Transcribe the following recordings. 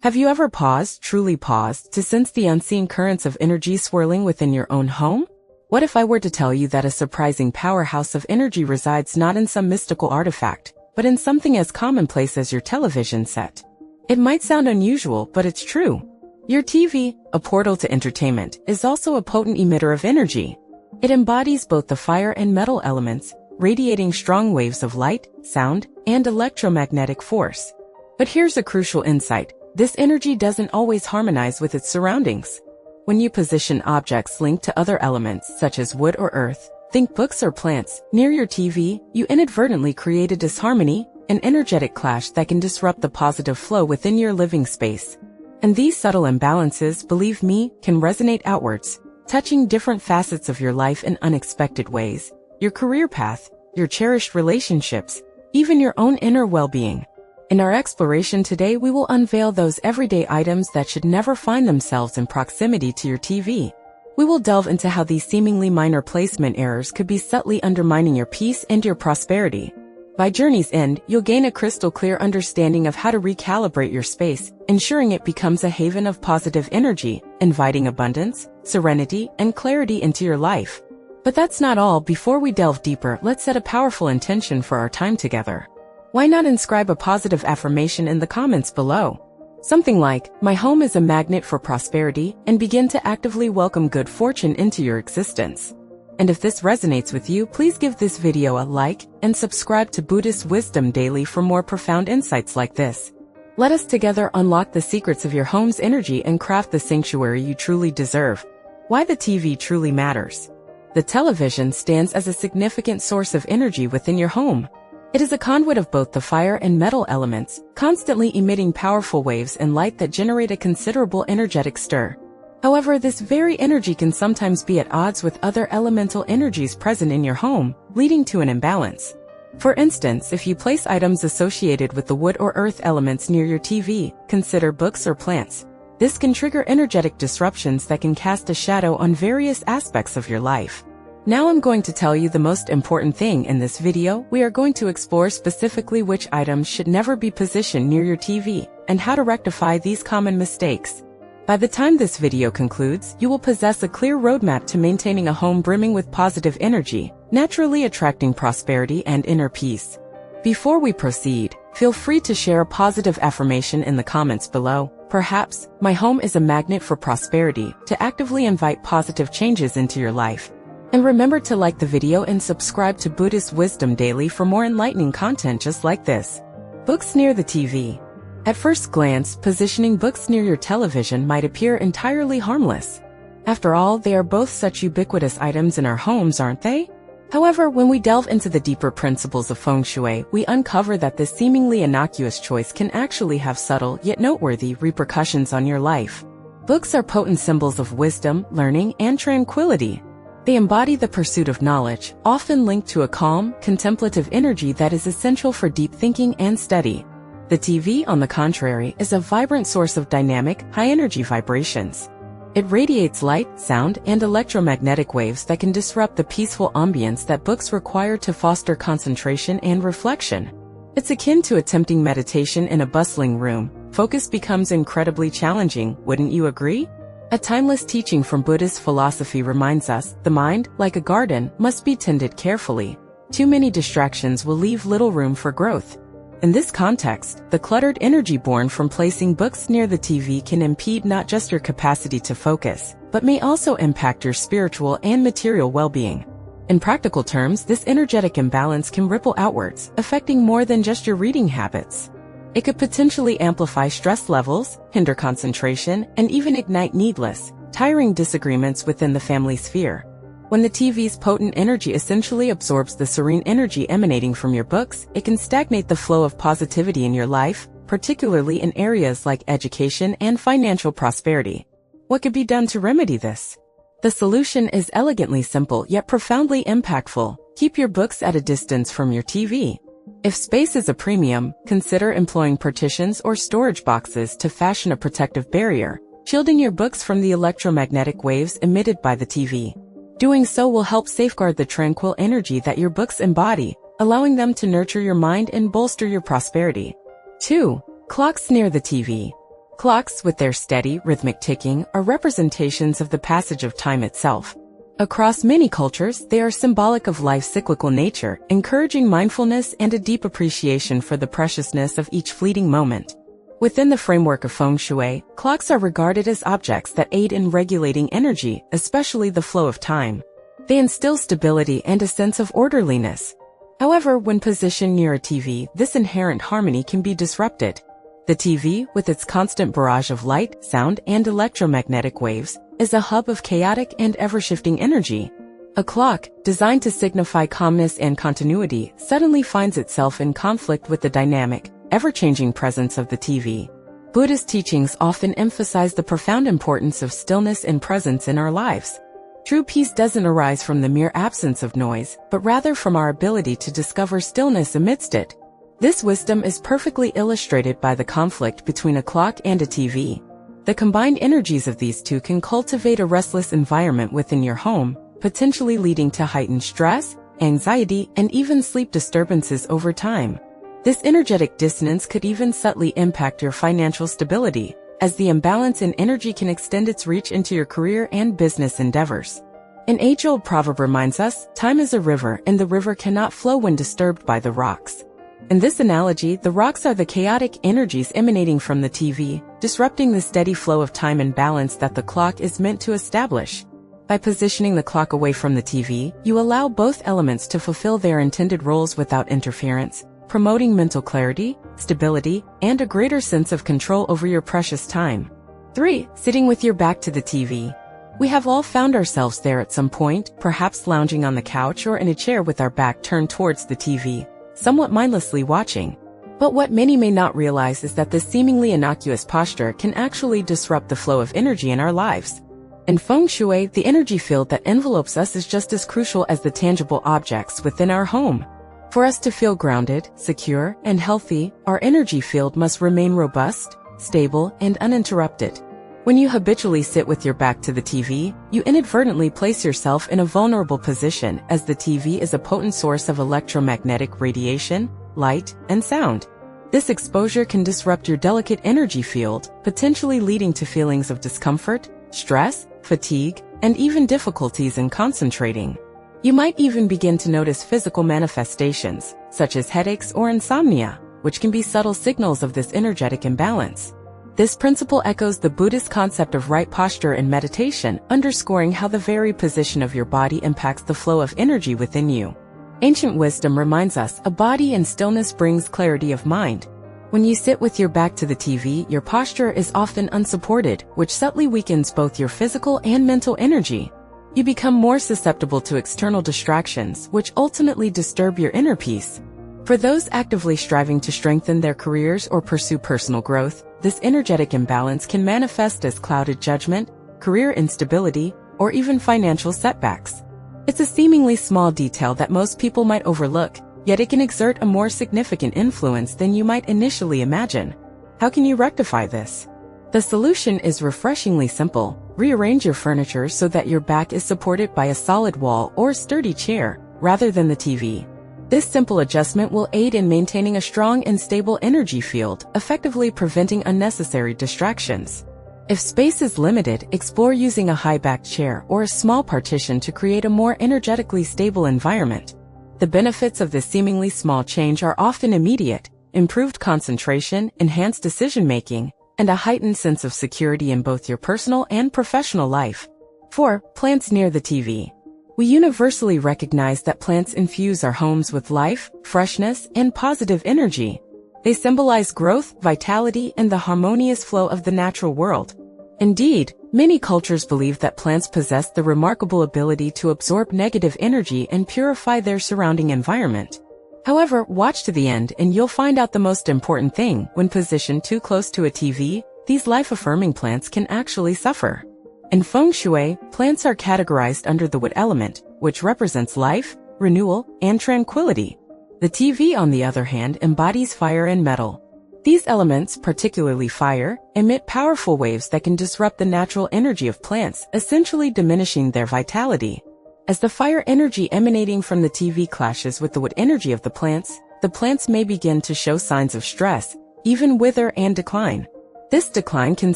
Have you ever paused, truly paused, to sense the unseen currents of energy swirling within your own home? What if I were to tell you that a surprising powerhouse of energy resides not in some mystical artifact, but in something as commonplace as your television set? It might sound unusual, but it's true. Your TV, a portal to entertainment, is also a potent emitter of energy. It embodies both the fire and metal elements, radiating strong waves of light, sound, and electromagnetic force. But here's a crucial insight. This energy doesn't always harmonize with its surroundings. When you position objects linked to other elements, such as wood or earth, think books or plants, near your TV, you inadvertently create a disharmony, an energetic clash that can disrupt the positive flow within your living space. And these subtle imbalances, believe me, can resonate outwards, touching different facets of your life in unexpected ways. Your career path, your cherished relationships, even your own inner well-being. In our exploration today, we will unveil those everyday items that should never find themselves in proximity to your TV. We will delve into how these seemingly minor placement errors could be subtly undermining your peace and your prosperity. By journey's end, you'll gain a crystal-clear understanding of how to recalibrate your space, ensuring it becomes a haven of positive energy, inviting abundance, serenity, and clarity into your life. But that's not all. Before we delve deeper, let's set a powerful intention for our time together. Why not inscribe a positive affirmation in the comments below? Something like, "My home is a magnet for prosperity," and begin to actively welcome good fortune into your existence. And if this resonates with you, please give this video a like and subscribe to Buddhist Wisdom Daily for more profound insights like this. Let us together unlock the secrets of your home's energy and craft the sanctuary you truly deserve. Why the TV truly matters. The television stands as a significant source of energy within your home. It is a conduit of both the fire and metal elements, constantly emitting powerful waves and light that generate a considerable energetic stir. However, this very energy can sometimes be at odds with other elemental energies present in your home, leading to an imbalance. For instance, if you place items associated with the wood or earth elements near your TV, consider books or plants. This can trigger energetic disruptions that can cast a shadow on various aspects of your life. Now I'm going to tell you the most important thing in this video. We are going to explore specifically which items should never be positioned near your TV, and how to rectify these common mistakes. By the time this video concludes, you will possess a clear roadmap to maintaining a home brimming with positive energy, naturally attracting prosperity and inner peace. Before we proceed, feel free to share a positive affirmation in the comments below. Perhaps, "My home is a magnet for prosperity," to actively invite positive changes into your life. And remember to like the video and subscribe to Buddhist Wisdom Daily for more enlightening content just like this. Books near the TV. At first glance, positioning books near your television might appear entirely harmless. After all, they are both such ubiquitous items in our homes, aren't they? However, when we delve into the deeper principles of feng shui, we uncover that this seemingly innocuous choice can actually have subtle yet noteworthy repercussions on your life. Books are potent symbols of wisdom, learning, and tranquility. They embody the pursuit of knowledge, often linked to a calm, contemplative energy that is essential for deep thinking and study. The TV, on the contrary, is a vibrant source of dynamic, high-energy vibrations. It radiates light, sound, and electromagnetic waves that can disrupt the peaceful ambience that books require to foster concentration and reflection. It's akin to attempting meditation in a bustling room. Focus becomes incredibly challenging, wouldn't you agree? A timeless teaching from Buddhist philosophy reminds us, the mind, like a garden, must be tended carefully. Too many distractions will leave little room for growth. In this context, the cluttered energy born from placing books near the TV can impede not just your capacity to focus, but may also impact your spiritual and material well-being. In practical terms, this energetic imbalance can ripple outwards, affecting more than just your reading habits. It could potentially amplify stress levels, hinder concentration, and even ignite needless, tiring disagreements within the family sphere. When the TV's potent energy essentially absorbs the serene energy emanating from your books, it can stagnate the flow of positivity in your life, particularly in areas like education and financial prosperity. What could be done to remedy this? The solution is elegantly simple yet profoundly impactful. Keep your books at a distance from your TV. If space is a premium, consider employing partitions or storage boxes to fashion a protective barrier, shielding your books from the electromagnetic waves emitted by the TV. Doing so will help safeguard the tranquil energy that your books embody, allowing them to nurture your mind and bolster your prosperity. 2. Clocks near the TV. Clocks, with their steady, rhythmic ticking, are representations of the passage of time itself. Across many cultures, they are symbolic of life's cyclical nature, encouraging mindfulness and a deep appreciation for the preciousness of each fleeting moment. Within the framework of feng shui, clocks are regarded as objects that aid in regulating energy, especially the flow of time. They instill stability and a sense of orderliness. However, when positioned near a TV, this inherent harmony can be disrupted. The TV, with its constant barrage of light, sound, and electromagnetic waves, is a hub of chaotic and ever-shifting energy. A clock, designed to signify calmness and continuity, suddenly finds itself in conflict with the dynamic, ever-changing presence of the TV. Buddhist teachings often emphasize the profound importance of stillness and presence in our lives. True peace doesn't arise from the mere absence of noise, but rather from our ability to discover stillness amidst it. This wisdom is perfectly illustrated by the conflict between a clock and a TV. The combined energies of these two can cultivate a restless environment within your home, potentially leading to heightened stress, anxiety, and even sleep disturbances over time. This energetic dissonance could even subtly impact your financial stability, as the imbalance in energy can extend its reach into your career and business endeavors. An age-old proverb reminds us, time is a river and the river cannot flow when disturbed by the rocks. In this analogy, the rocks are the chaotic energies emanating from the TV, disrupting the steady flow of time and balance that the clock is meant to establish. By positioning the clock away from the TV, you allow both elements to fulfill their intended roles without interference, promoting mental clarity, stability, and a greater sense of control over your precious time. 3. Sitting with your back to the TV. We have all found ourselves there at some point, perhaps lounging on the couch or in a chair with our back turned towards the TV, somewhat mindlessly watching. But what many may not realize is that this seemingly innocuous posture can actually disrupt the flow of energy in our lives. In feng shui, the energy field that envelopes us is just as crucial as the tangible objects within our home. For us to feel grounded, secure, and healthy, our energy field must remain robust, stable, and uninterrupted. When you habitually sit with your back to the TV, you inadvertently place yourself in a vulnerable position, as the TV is a potent source of electromagnetic radiation, light, and sound. This exposure can disrupt your delicate energy field, potentially leading to feelings of discomfort, stress, fatigue, and even difficulties in concentrating. You might even begin to notice physical manifestations, such as headaches or insomnia, which can be subtle signals of this energetic imbalance. This principle echoes the Buddhist concept of right posture in meditation, underscoring how the very position of your body impacts the flow of energy within you. Ancient wisdom reminds us, a body in stillness brings clarity of mind. When you sit with your back to the TV, your posture is often unsupported, which subtly weakens both your physical and mental energy. You become more susceptible to external distractions, which ultimately disturb your inner peace. For those actively striving to strengthen their careers or pursue personal growth, this energetic imbalance can manifest as clouded judgment, career instability, or even financial setbacks. It's a seemingly small detail that most people might overlook, yet it can exert a more significant influence than you might initially imagine. How can you rectify this? The solution is refreshingly simple. Rearrange your furniture so that your back is supported by a solid wall or sturdy chair, rather than the TV. This simple adjustment will aid in maintaining a strong and stable energy field, effectively preventing unnecessary distractions. If space is limited, explore using a high-backed chair or a small partition to create a more energetically stable environment. The benefits of this seemingly small change are often immediate: improved concentration, enhanced decision-making, and a heightened sense of security in both your personal and professional life. 4. Plants near the TV. We universally recognize that plants infuse our homes with life, freshness, and positive energy. They symbolize growth, vitality, and the harmonious flow of the natural world. Indeed, many cultures believe that plants possess the remarkable ability to absorb negative energy and purify their surrounding environment. However, watch to the end and you'll find out the most important thing: when positioned too close to a TV, these life-affirming plants can actually suffer. In feng shui, plants are categorized under the wood element, which represents life, renewal, and tranquility. The TV, on the other hand, embodies fire and metal. These elements, particularly fire, emit powerful waves that can disrupt the natural energy of plants, essentially diminishing their vitality. As the fire energy emanating from the TV clashes with the wood energy of the plants may begin to show signs of stress, even wither and decline. This decline can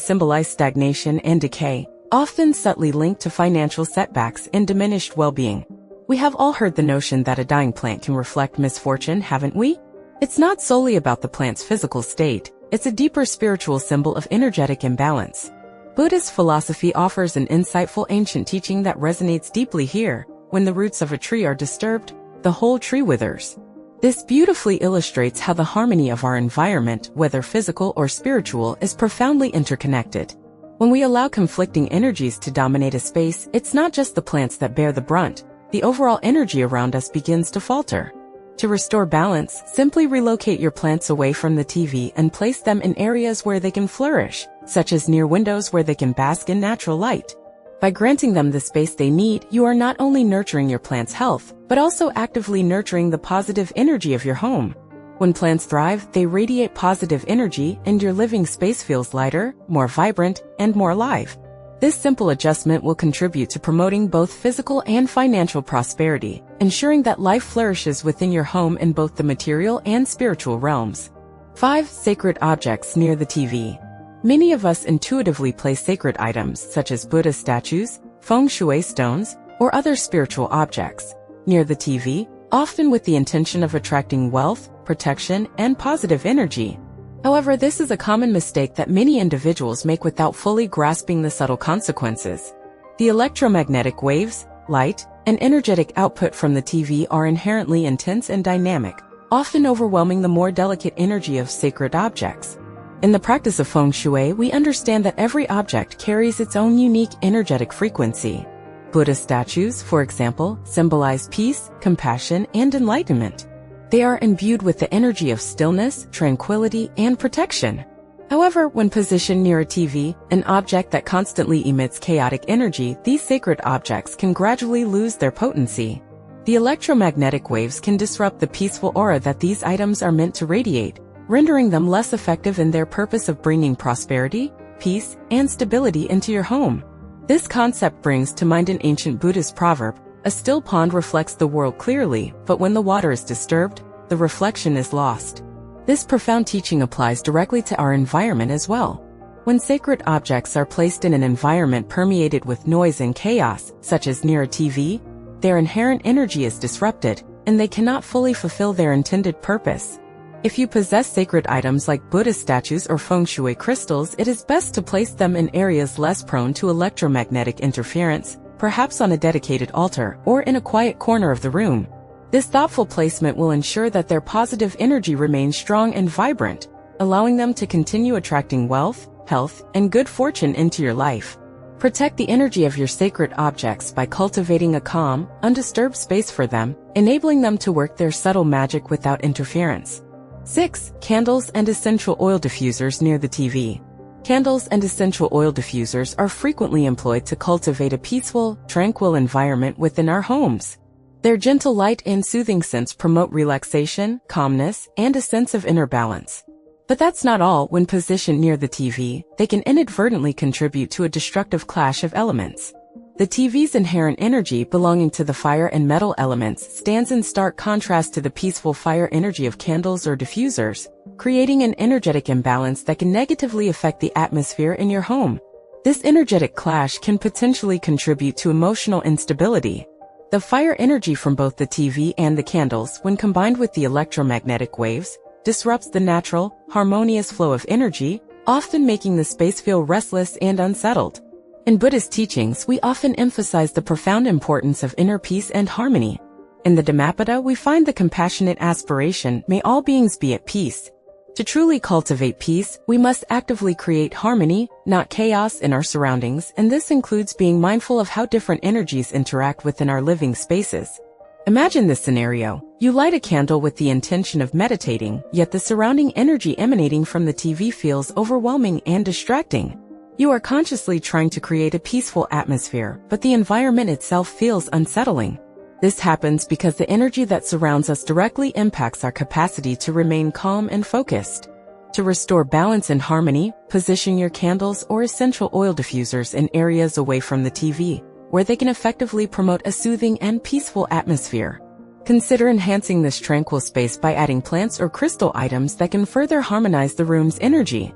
symbolize stagnation and decay, often subtly linked to financial setbacks and diminished well-being. We have all heard the notion that a dying plant can reflect misfortune, haven't we? It's not solely about the plant's physical state, it's a deeper spiritual symbol of energetic imbalance. Buddhist philosophy offers an insightful ancient teaching that resonates deeply here. When the roots of a tree are disturbed, the whole tree withers. This beautifully illustrates how the harmony of our environment, whether physical or spiritual, is profoundly interconnected. When we allow conflicting energies to dominate a space, it's not just the plants that bear the brunt. The overall energy around us begins to falter. To restore balance, simply relocate your plants away from the TV and place them in areas where they can flourish, such as near windows where they can bask in natural light. By granting them the space they need, you are not only nurturing your plant's health, but also actively nurturing the positive energy of your home. When plants thrive, they radiate positive energy, and your living space feels lighter, more vibrant, and more alive. This simple adjustment will contribute to promoting both physical and financial prosperity, ensuring that life flourishes within your home in both the material and spiritual realms. 5. Sacred objects near the TV. Many of us intuitively place sacred items such as Buddha statues, feng shui stones, or other spiritual objects near the TV, often with the intention of attracting wealth, protection, and positive energy. However, this is a common mistake that many individuals make without fully grasping the subtle consequences. The electromagnetic waves, light, and energetic output from the TV are inherently intense and dynamic, often overwhelming the more delicate energy of sacred objects. In the practice of feng shui, we understand that every object carries its own unique energetic frequency. Buddha statues, for example, symbolize peace, compassion, and enlightenment. They are imbued with the energy of stillness, tranquility, and protection. However, when positioned near a TV, an object that constantly emits chaotic energy, these sacred objects can gradually lose their potency. The electromagnetic waves can disrupt the peaceful aura that these items are meant to radiate, rendering them less effective in their purpose of bringing prosperity, peace, and stability into your home. This concept brings to mind an ancient Buddhist proverb: a still pond reflects the world clearly, but when the water is disturbed, the reflection is lost. This profound teaching applies directly to our environment as well. When sacred objects are placed in an environment permeated with noise and chaos, such as near a TV, their inherent energy is disrupted, and they cannot fully fulfill their intended purpose. If you possess sacred items like Buddha statues or feng shui crystals, it is best to place them in areas less prone to electromagnetic interference, perhaps on a dedicated altar or in a quiet corner of the room. This thoughtful placement will ensure that their positive energy remains strong and vibrant, allowing them to continue attracting wealth, health, and good fortune into your life. Protect the energy of your sacred objects by cultivating a calm, undisturbed space for them, enabling them to work their subtle magic without interference. 6. Candles and essential oil diffusers near the TV. Candles and essential oil diffusers are frequently employed to cultivate a peaceful, tranquil environment within our homes. Their gentle light and soothing scents promote relaxation, calmness, and a sense of inner balance. But that's not all. When positioned near the TV, they can inadvertently contribute to a destructive clash of elements. The TV's inherent energy belonging to the fire and metal elements stands in stark contrast to the peaceful fire energy of candles or diffusers, creating an energetic imbalance that can negatively affect the atmosphere in your home. This energetic clash can potentially contribute to emotional instability. The fire energy from both the TV and the candles, when combined with the electromagnetic waves, disrupts the natural, harmonious flow of energy, often making the space feel restless and unsettled. In Buddhist teachings, we often emphasize the profound importance of inner peace and harmony. In the Dhammapada, we find the compassionate aspiration, "May all beings be at peace." To truly cultivate peace, we must actively create harmony, not chaos, in our surroundings, and this includes being mindful of how different energies interact within our living spaces. Imagine this scenario. You light a candle with the intention of meditating, yet the surrounding energy emanating from the TV feels overwhelming and distracting. You are consciously trying to create a peaceful atmosphere, but the environment itself feels unsettling. This happens because the energy that surrounds us directly impacts our capacity to remain calm and focused. To restore balance and harmony, position your candles or essential oil diffusers in areas away from the TV, where they can effectively promote a soothing and peaceful atmosphere. Consider enhancing this tranquil space by adding plants or crystal items that can further harmonize the room's energy.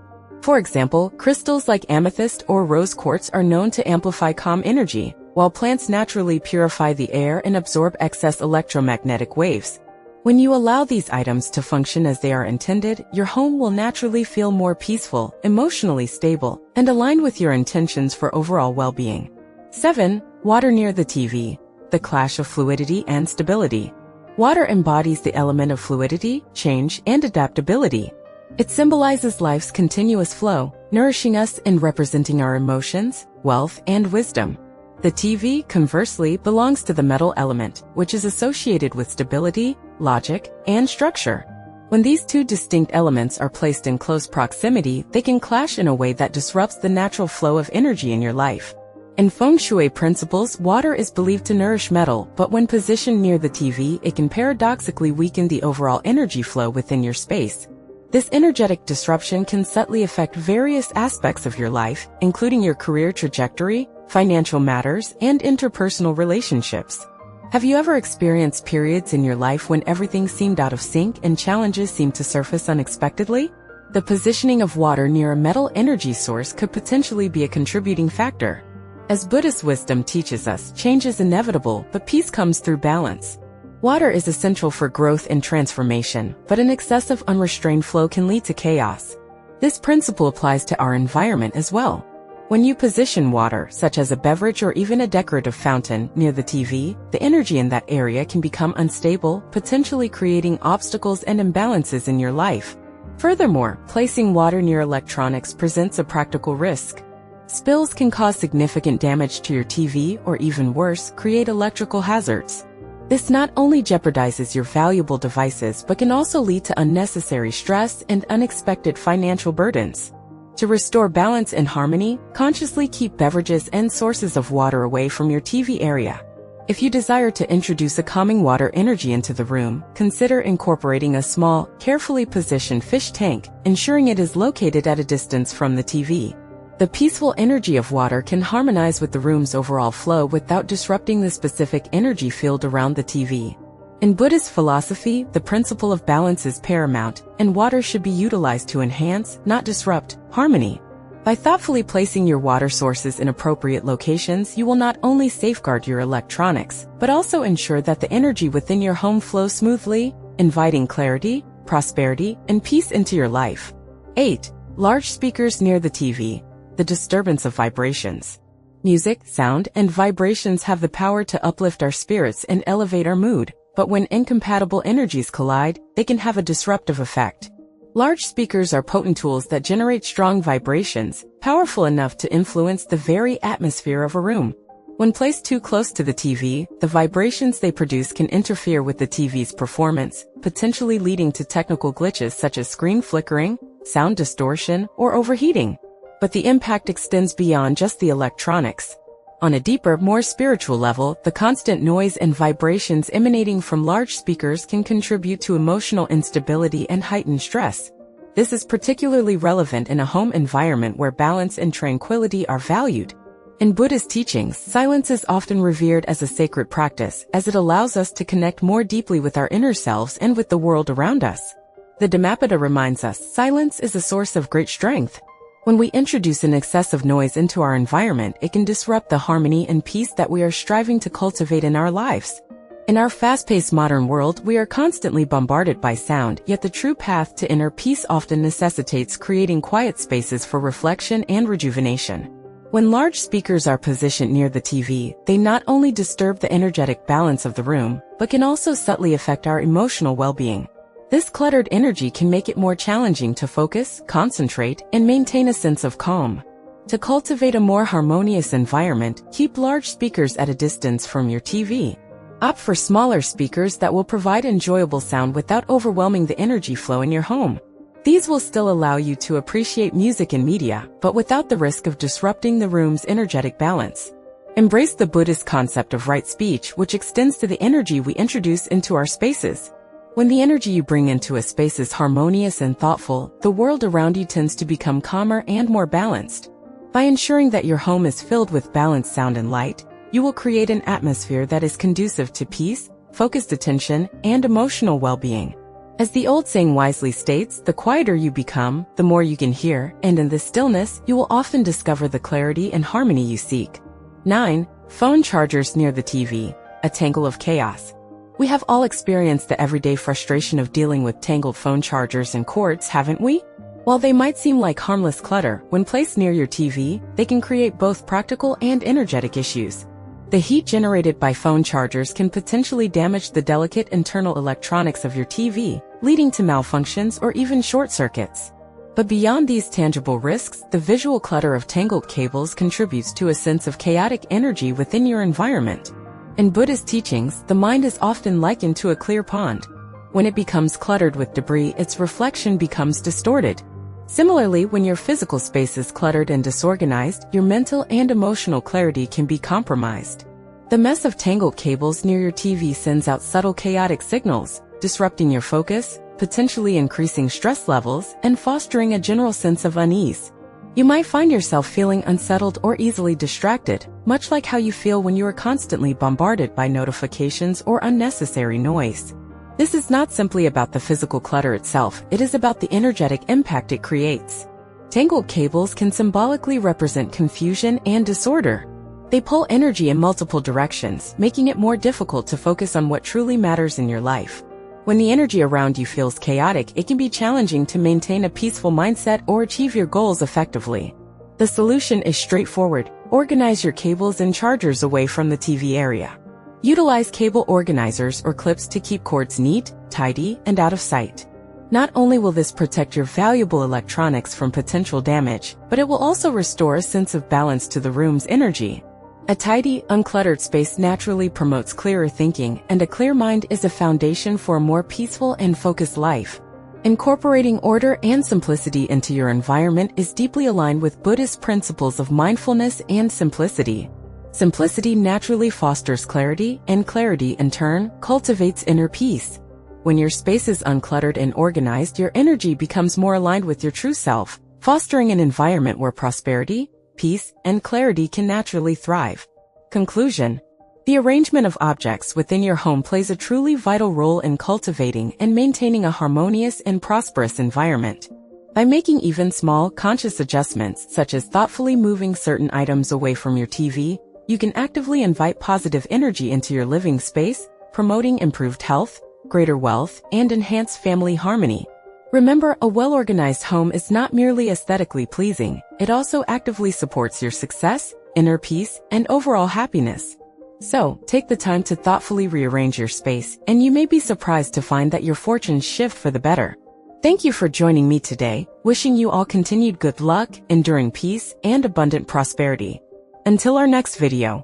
For example, crystals like amethyst or rose quartz are known to amplify calm energy, while plants naturally purify the air and absorb excess electromagnetic waves. When you allow these items to function as they are intended, your home will naturally feel more peaceful, emotionally stable, and aligned with your intentions for overall well-being. 7. Water near the TV. The clash of fluidity and stability. Water embodies the element of fluidity, change, and adaptability. It symbolizes life's continuous flow, nourishing us and representing our emotions, wealth, and wisdom. The TV, conversely, belongs to the metal element, which is associated with stability, logic, and structure. When these two distinct elements are placed in close proximity, they can clash in a way that disrupts the natural flow of energy in your life. In feng shui principles, water is believed to nourish metal, but when positioned near the TV, it can paradoxically weaken the overall energy flow within your space. This energetic disruption can subtly affect various aspects of your life, including your career trajectory, financial matters, and interpersonal relationships. Have you ever experienced periods in your life when everything seemed out of sync and challenges seemed to surface unexpectedly? The positioning of water near a metal energy source could potentially be a contributing factor. As Buddhist wisdom teaches us, change is inevitable, but peace comes through balance. Water is essential for growth and transformation, but an excessive unrestrained flow can lead to chaos. This principle applies to our environment as well. When you position water, such as a beverage or even a decorative fountain, near the TV, the energy in that area can become unstable, potentially creating obstacles and imbalances in your life. Furthermore, placing water near electronics presents a practical risk. Spills can cause significant damage to your TV or, even worse, create electrical hazards. This not only jeopardizes your valuable devices but can also lead to unnecessary stress and unexpected financial burdens. To restore balance and harmony, consciously keep beverages and sources of water away from your TV area. If you desire to introduce a calming water energy into the room, consider incorporating a small, carefully positioned fish tank, ensuring it is located at a distance from the TV. The peaceful energy of water can harmonize with the room's overall flow without disrupting the specific energy field around the TV. In Buddhist philosophy, the principle of balance is paramount, and water should be utilized to enhance, not disrupt, harmony. By thoughtfully placing your water sources in appropriate locations, you will not only safeguard your electronics, but also ensure that the energy within your home flows smoothly, inviting clarity, prosperity, and peace into your life. 8. Large speakers near the TV. The disturbance of vibrations. Music, sound, and vibrations have the power to uplift our spirits and elevate our mood, but when incompatible energies collide, they can have a disruptive effect. Large speakers are potent tools that generate strong vibrations, powerful enough to influence the very atmosphere of a room. When placed too close to the TV, the vibrations they produce can interfere with the TV's performance, potentially leading to technical glitches such as screen flickering, sound distortion, or overheating. But the impact extends beyond just the electronics. On a deeper, more spiritual level, the constant noise and vibrations emanating from large speakers can contribute to emotional instability and heightened stress. This is particularly relevant in a home environment where balance and tranquility are valued. In Buddhist teachings, silence is often revered as a sacred practice, as it allows us to connect more deeply with our inner selves and with the world around us. The Dhammapada reminds us, silence is a source of great strength. When we introduce an excessive noise into our environment, it can disrupt the harmony and peace that we are striving to cultivate in our lives. In our fast-paced modern world, we are constantly bombarded by sound, yet the true path to inner peace often necessitates creating quiet spaces for reflection and rejuvenation. When large speakers are positioned near the TV, they not only disturb the energetic balance of the room, but can also subtly affect our emotional well-being. This cluttered energy can make it more challenging to focus, concentrate, and maintain a sense of calm. To cultivate a more harmonious environment, keep large speakers at a distance from your TV. Opt for smaller speakers that will provide enjoyable sound without overwhelming the energy flow in your home. These will still allow you to appreciate music and media, but without the risk of disrupting the room's energetic balance. Embrace the Buddhist concept of right speech, which extends to the energy we introduce into our spaces. When the energy you bring into a space is harmonious and thoughtful, the world around you tends to become calmer and more balanced. By ensuring that your home is filled with balanced sound and light, you will create an atmosphere that is conducive to peace, focused attention, and emotional well-being. As the old saying wisely states, the quieter you become, the more you can hear, and in this stillness, you will often discover the clarity and harmony you seek. 9. Phone chargers near the TV, a tangle of chaos. We have all experienced the everyday frustration of dealing with tangled phone chargers and cords, haven't we? While they might seem like harmless clutter, when placed near your TV, they can create both practical and energetic issues. The heat generated by phone chargers can potentially damage the delicate internal electronics of your TV, leading to malfunctions or even short circuits. But beyond these tangible risks, the visual clutter of tangled cables contributes to a sense of chaotic energy within your environment. In Buddhist teachings, the mind is often likened to a clear pond. When it becomes cluttered with debris, its reflection becomes distorted. Similarly, when your physical space is cluttered and disorganized, your mental and emotional clarity can be compromised. The mess of tangled cables near your TV sends out subtle chaotic signals, disrupting your focus, potentially increasing stress levels, and fostering a general sense of unease. You might find yourself feeling unsettled or easily distracted, much like how you feel when you are constantly bombarded by notifications or unnecessary noise. This is not simply about the physical clutter itself, it is about the energetic impact it creates. Tangled cables can symbolically represent confusion and disorder. They pull energy in multiple directions, making it more difficult to focus on what truly matters in your life. When the energy around you feels chaotic, it can be challenging to maintain a peaceful mindset or achieve your goals effectively. The solution is straightforward: organize your cables and chargers away from the TV area. Utilize cable organizers or clips to keep cords neat, tidy, and out of sight. Not only will this protect your valuable electronics from potential damage, but it will also restore a sense of balance to the room's energy. A tidy, uncluttered space naturally promotes clearer thinking, and a clear mind is a foundation for a more peaceful and focused life. Incorporating order and simplicity into your environment is deeply aligned with Buddhist principles of mindfulness and simplicity. Simplicity naturally fosters clarity, and clarity, in turn, cultivates inner peace. When your space is uncluttered and organized, your energy becomes more aligned with your true self, fostering an environment where prosperity, peace, and clarity can naturally thrive. Conclusion: the arrangement of objects within your home plays a truly vital role in cultivating and maintaining a harmonious and prosperous environment. By making even small, conscious adjustments, such as thoughtfully moving certain items away from your TV, you can actively invite positive energy into your living space, promoting improved health, greater wealth, and enhanced family harmony. Remember, a well-organized home is not merely aesthetically pleasing, it also actively supports your success, inner peace, and overall happiness. So, take the time to thoughtfully rearrange your space, and you may be surprised to find that your fortunes shift for the better. Thank you for joining me today, wishing you all continued good luck, enduring peace, and abundant prosperity. Until our next video.